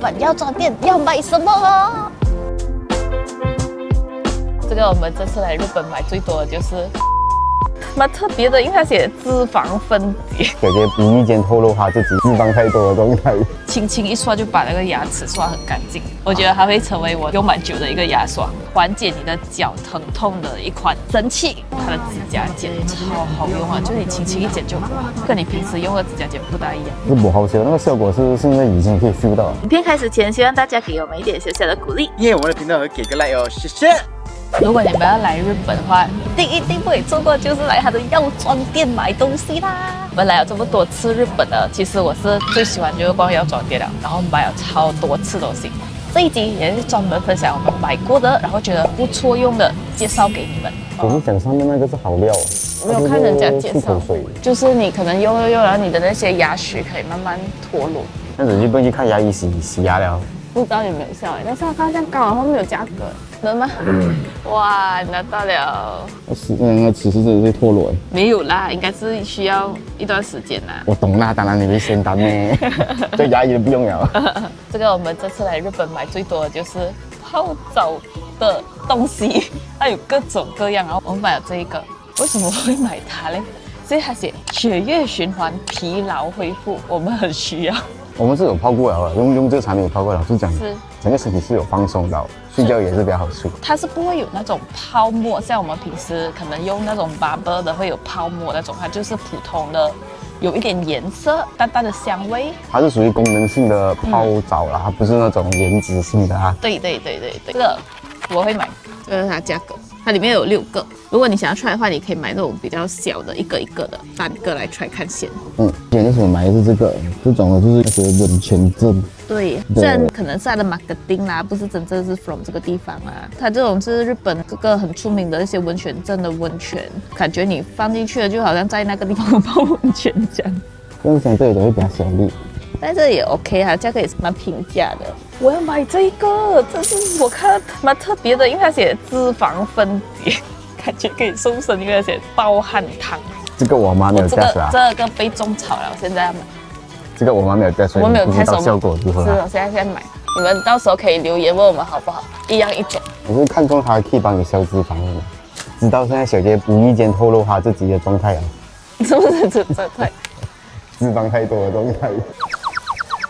本药妆店要买什么？这个我们这次来日本买最多的就是蛮特别的，因为它写脂肪分解。姐姐无意间透露她自己脂肪太多的状态，轻轻一刷就把那个牙齿刷很干净。我觉得它会成为我用蛮久的一个牙刷，缓解你的脚疼痛的一款神器。它的指甲剪超好用啊，就是你轻轻一剪就跟你平时用的指甲剪不大一样。是不好笑，那个效果是现在已经可以 feel 到了。影片开始前，希望大家给我们一点小小的鼓励。我们的频道会给个 like 哦，谢谢。如果你们要来日本的话，一定不会错过，就是来它的药妆店买东西啦。我们来了这么多次日本了，其实我是最喜欢就是逛药妆店了，然后买了超多次东西。这一集也是专门分享我们买过的，然后觉得不错用的，介绍给你们。我们讲上面那个是好料，没有看人家介绍漱口水，就是你可能用，然后你的那些牙齿可以慢慢脱落。那你就不用去看牙医洗牙了。不知道有没有效但是我看这样高，然后没有价格，能吗？哇，拿到了！那个齿是真的是脱落。没有啦，应该是需要一段时间啦。我懂啦，当然你会先单呢，这牙医都不用了。这个我们这次来日本买最多的就是泡澡的东西，它有各种各样。然后我们买了这一个，为什么会买它嘞？所以它写血液循环、疲劳恢复，我们很需要。我们是有泡过了，用这个产品有泡过了，是讲是整个身体是有放松到，睡觉也是比较好睡。它是不会有那种泡沫，像我们平时可能用那种 bubble 的会有泡沫那种，它就是普通的，有一点颜色，淡淡的香味。它是属于功能性的泡澡啦，它不是那种颜值性的啊。对，这个我会买，这个是它价格，它里面有6个。如果你想要 try 的话，你可以买那种比较小的，一个一个的，单个来 try 看先。那时候买的是这个，这种的就是那些温泉证。对，虽然可能是它的 marketing 啦，不是真正是 from 这个地方啦。它这种是日本各个很出名的一些温泉镇的温泉，感觉你放进去了，就好像在那个地方泡温泉这样。跟讲这里都会比较小粒，但是也 OK 啊，价格也是蛮平价的。我要买这个，这是我看蛮特别的，因为它写脂肪分解，感觉可以瘦身，因为它写爆汗汤。这个我妈没有带出来，这个被种草了，我现在要买。这个我妈没有带出来，我没有不知道效果如何。是，我现在买，你们到时候可以留言问我们好不好？一样一种。我是看中它可以帮你消脂肪的嘛，直到现在小杰无意间透露她自己的状态啊，是不是这太？脂肪太多的状态。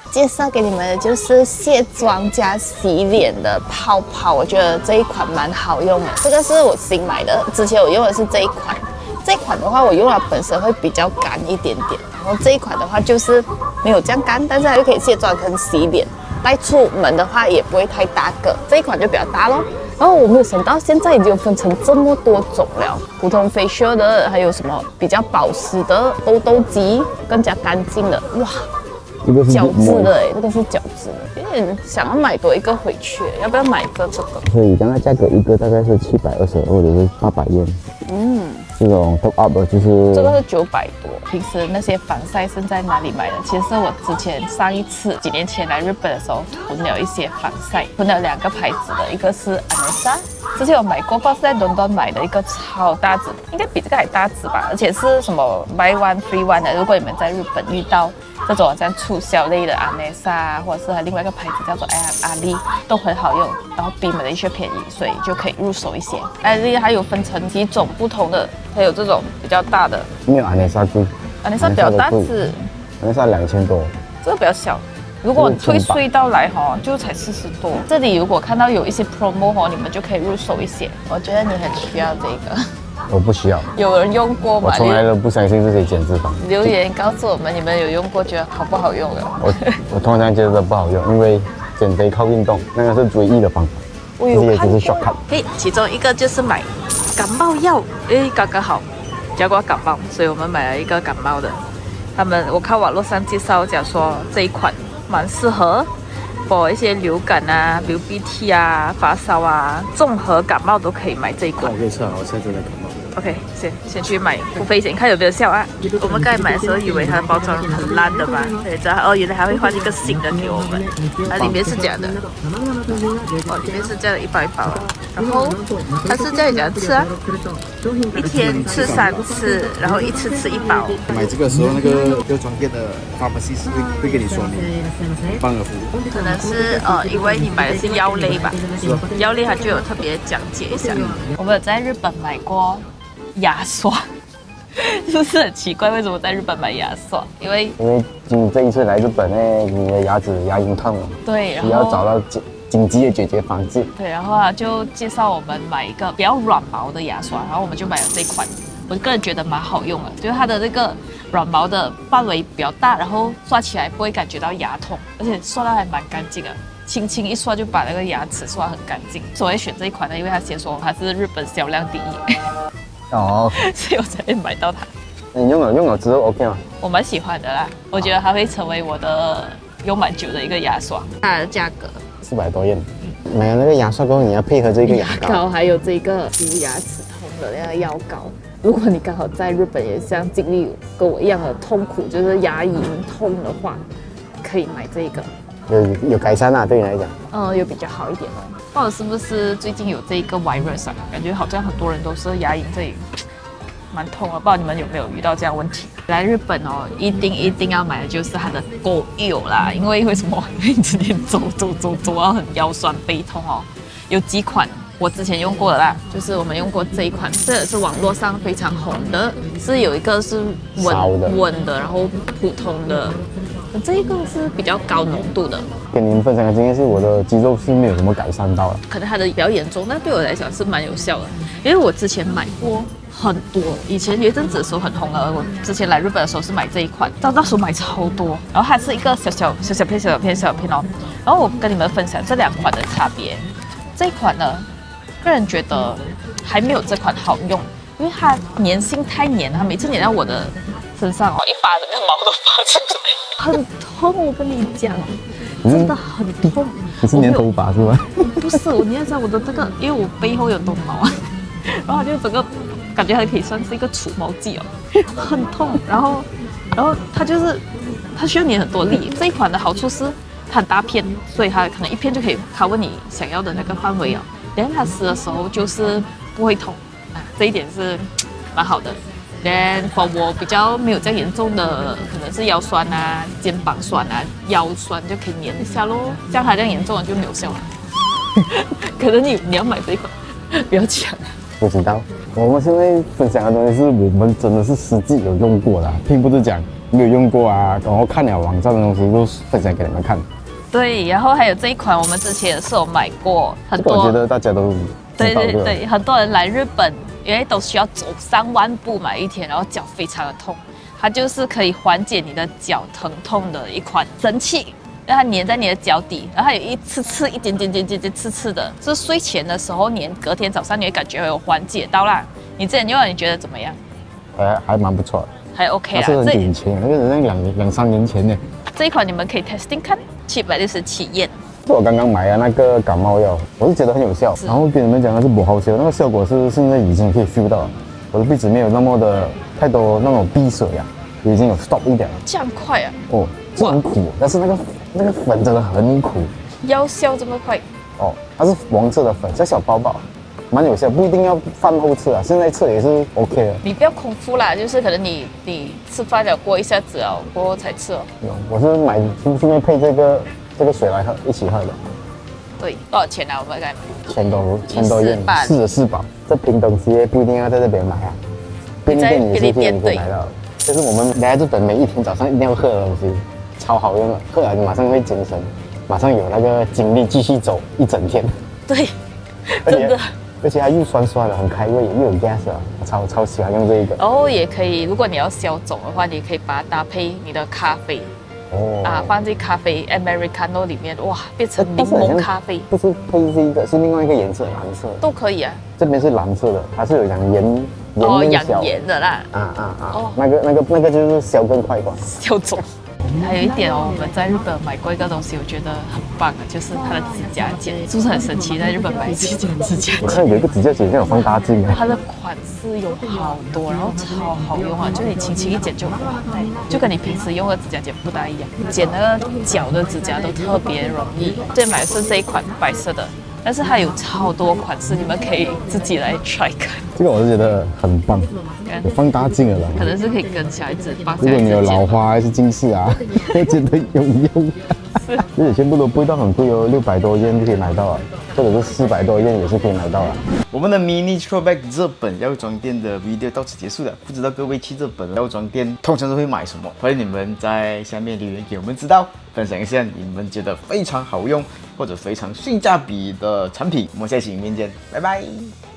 介绍给你们的就是卸妆加洗脸的泡泡，我觉得这一款蛮好用的。这个是我新买的，之前我用的是这一款。这一款的话，我用了本身会比较干一点点，然后这一款的话就是没有这样干，但是它又可以卸妆跟洗脸，带出门的话也不会太大个。这一款就比较大咯。然后我没有想到现在已经有分成这么多种了，普通 facial 的，还有什么比较保湿的、痘痘肌更加干净的，哇！这个是角质的这个是角质的，有点想要买多一个回去，要不要买一个这个？所以刚刚价格一个大概是720或者是800元。这种 top up 的就是这个是900多。平时那些防晒是在哪里买的？其实是我之前上一次几年前来日本的时候囤了一些防晒，囤了2个牌子的，一个是 Anessa， 之前有买过，不知道是在伦敦买的一个超大支，应该比这个还大支吧，而且是什么 buy one free one 的。如果你们在日本遇到这种好像促销类的 Anessa， 或者是另外一个牌子叫做阿丽，都很好用，然后比Malaysia便宜，所以就可以入手一些。阿丽还有分成几种不同的，还有这种比较大的，没有Anessa贵，Anessa比较大支，Anessa 2000多，这个比较小。如果退税到来就才40多。这里如果看到有一些 promo 你们就可以入手一些。我觉得你很需要这个。我不需要。有人用过吗？我从来都不相信这些减脂法。留言告诉我们你们有用过，觉得好不好用的。我通常觉得不好用，因为减肥靠运动，那个是唯一的方法。我有看过。这些只是 shortcut。其中一个就是买感冒药，刚刚好，结果感冒，所以我们买了一个感冒的。我看网络上介绍讲说这一款蛮适合一些流感啊、流鼻涕啊、发烧啊、综合感冒都可以买这一款。我可以测，我现在正在感冒。OK，先去买付费先看有没有效啊。我们刚才买的时候以为它的包装很烂的吧？对，然后原来还会换一个新的给我们，它里面是这样的，里面是这样的一包一包的。然后它是这样吃啊，一天吃3次，然后一次吃1包。买这个时候，那个药妆店的 pharmacy 会跟你说明帮了服务。可能是因为你买的是药类吧，药类它就有特别讲解一下。我们有在日本买过牙刷，是不是很奇怪？为什么在日本买牙刷？因为这一次来日本呢，你的牙龈痛了，对，然后你要找到紧急的解决方式。对，然后啊就介绍我们买一个比较软毛的牙刷，然后我们就买了这款。我个人觉得蛮好用的，就是它的那个软毛的范围比较大，然后刷起来不会感觉到牙痛，而且刷到还蛮干净的，轻轻一刷就把那个牙齿刷很干净。所以选这一款呢，因为它写说它是日本销量第一，哦，所以我才会买到它。你用了之后 OK 吗？我蛮喜欢的啦，我觉得它会成为我的用蛮久的一个牙刷。它的价格400多元，买了那个牙刷过后，你要配合这个牙膏，还有这个治牙齿痛的那个药膏。如果你刚好在日本也像经历跟我一样的痛苦，就是牙龈痛的话，可以买这个。有改善啊，对你来讲。有比较好一点哦。不知道是不是最近有这一个 virus 啊？感觉好像很多人都是牙龈这里蛮痛的，不知道你们有没有遇到这样的问题？来日本哦，一定要买的就是它的狗油啦，因为什么？因为你之前走到很腰酸背痛哦。有几款我之前用过的啦，就是我们用过这一款，这也是网络上非常红的，是有一个是温的，然后普通的，这一个是比较高浓度的。跟你们分享的经验是，我的肌肉是没有什么改善到了，可能它的比较严重，但对我来讲是蛮有效的，因为我之前买过很多，以前有一阵子的时候很红的，我之前来日本的时候是买这一款，到那时候买超多，然后它是一个小片哦，然后我跟你们分享这2款的差别，这一款呢，个人觉得还没有这款好用，因为它粘性太粘，它每次粘到我的身上哦，一把整个毛都发出来，很痛，我跟你讲。真的很痛，你是粘头发是吗？不是，我粘在我的这个，因为我背后有多毛啊，然后就整个感觉还可以算是一个除毛剂哦，很痛。然后它需要粘很多力。这一款的好处是它很大片，所以它可能一片就可以 cover 你想要的那个范围哦。然后它撕的时候就是不会痛啊，这一点是蛮好的。然后我比较没有这样严重的，可能是腰酸啊、肩膀酸啊、腰酸就可以粘一下咯。像它这样严重的就没有效了。可能你要买这一款，不要抢。不知道，我们现在分享的东西是我们真的是实际有用过的，并不是讲没有用过啊，然后看了网站的东西都分享给你们看。对，然后还有这一款，我们之前也是有买过很多。我觉得大家都对，很多人来日本。因为都需要走3万步买一天，然后脚非常的痛，它就是可以缓解你的脚疼痛的一款神器，让它粘在你的脚底，然后它有一点刺的，是睡前的时候粘，隔天早上你会感觉有缓解到啦。你之前用了，你觉得怎么样？还蛮不错的，还 OK 啦。是很年前，那个人2-3年前呢。这一款你们可以 testing 看，767 yen。是我刚刚买的那个感冒药，我是觉得很有效，然后跟你们讲的是不好效，那个效果是现在已经可以 feel 到了，我的鼻子没有那么的太多那种闭水啊，已经有 stop 一点了。这样快啊？哦，是很苦，但是那个粉真的很苦。药效这么快？哦，它是黄色的粉，小包包，蛮有效，不一定要饭后吃啊，现在吃也是 OK 的。你不要空腹啦，就是可能你吃饭了过一下子哦，过后才吃哦。我是买顺便配这个水来喝，一起喝的。对，多少钱啊？我们该1000多元，44包。这瓶东西不一定要在这边买啊，便利店也是可以买到。这是我们来日本每一天早上一定要喝的东西，超好用的，喝了你马上会精神，马上有那个精力继续走一整天。对，真的。而且它又酸酸的，很开胃，又有 gas 啊，我超喜欢用这一个。然后也可以，如果你要消肿的话，你可以把它搭配你的咖啡。放进咖啡 Americano 里面，哇，变成柠檬咖啡。不是配这个，是另外一个颜色，蓝色都可以啊。这边是蓝色的，它是有养颜养颜的啦。那个就是消更快吧。消肿。还有一点哦，我们在日本买过一个东西，我觉得很棒啊，就是它的指甲剪，是不是很神奇？在日本买几件指甲我剪，看有一个指甲剪像有放大镜啊。它的款式有好多，然后超好用啊，就你轻轻一剪就完了，就跟你平时用的指甲剪不大一样。剪那个脚的指甲都特别容易。最买的是这一款白色的。但是它有超多款式，你们可以自己来 try 看。这个我是觉得很棒，有放大镜了啦。可能是可以跟小孩子帮小如果你有孩子剪老花还是近视啊，我觉得有用。而且全部都不会到很贵哦，600多yen就可以买到了，或者是400多yen也是可以买到了。我们的 mini throwback 日本药妆店的 video 到此结束了。不知道各位去日本药妆店通常都会买什么？欢迎你们在下面留言给我们知道，分享一下你们觉得非常好用或者非常性价比的产品。我们下期影片见，拜拜。